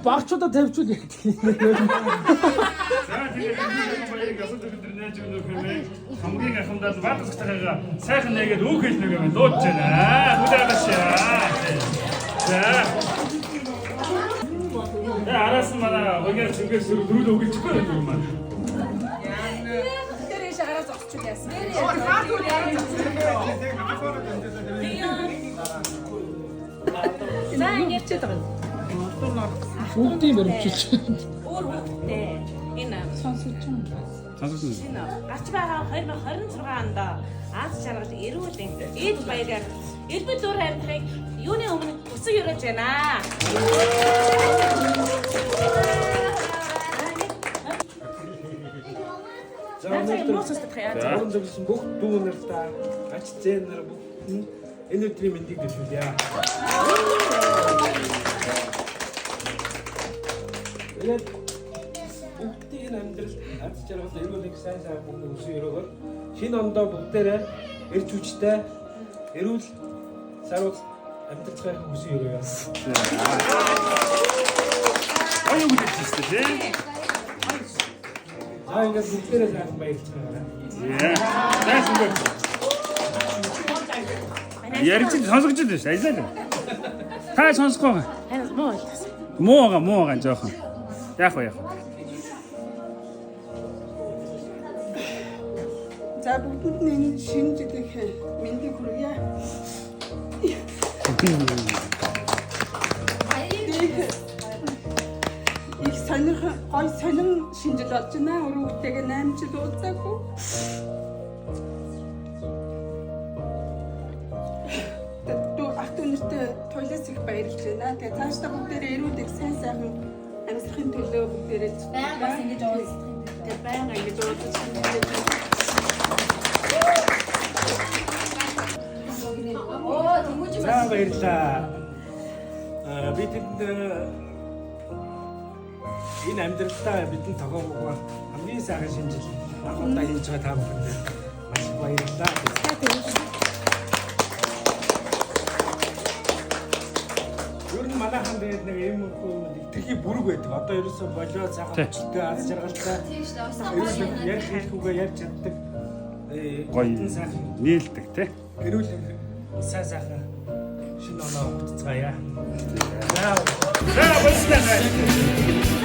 багчуудаа тавьчул яа. хамгийн ахмадад баатгахтайгаа сайхан нэгээд үг хэлж нэг юм дуудаж байна. Хүлээвэшээ. За. Араас нь манай хогийн зүгээс дөрөв өгч байгаа юм байна. Тэр яшаа гараа зогсчих яасан. За ингэж байгаа. Бүгдийн баримтчилж. Өөр хүүхдээ энэ сонсогч юм. Энэ гарч байгаа 2026 онд Аз жаргал эрүүл эд баяраар элбэг дуур амьтныг юуны өмнө өсөж өрөөж байна. За өнөөдөр зөвсөн бүх дүү нартаа ач зээн нар бүгд энэ өдрийн мэндийг дэвшүүлье. Тэгээд бүгдийн амьдрал аз жаргал эрүүл сайн сайн бүгд өсөж өрөөгөр шинэ ондоо бүгдээрээ эрч хүчтэй эрүүл сарвал амьдралтай өсөж өрөөё. Аюу гэдэг тийм. За ингээд бүгдээрээ сайхан баярлж байгаа. Яасан бэ? Яригч сонсогч дээ шүү. Ажиллаа. Та сонсохгүй. Муу жоохон. Яг. За бүгд энэ шинэ жилийн мэндийг хүргье. Их сонирхол шинэ жил болж байна. Өрөвтэйгээ 8 жил уулзаагүй. Ах トゥ нэртэй туйлаас их баярлж байна. Тэгээ цаашдаа бүгдээрээ эрүүл их сайн сайхан амьдрахын төлөө бүгдээрээ Бас ингэж уулзах юм. тэгээ байнга ингэж уулзах юм. За баярлалаа. Бид энэ амьдралдаа бидний тохиогоо хамгийн сайхан шинжил анхудаа хийж байгаа та бүхэнд маш их баярлалаа. Ер нь манайхан тэгээд нэг юм итгэхийн бүрэг байдаг. Одоо ерөөсөө болоо сайхан хүчтэй аз жаргалтай ярих хэлхүүгээ ярьж чаддаг. Гоё сайхан нийлдэг тий. эрүүл сайн сайхан шинэ оноо утцгаая. За баярлалаа.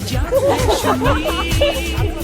Just let me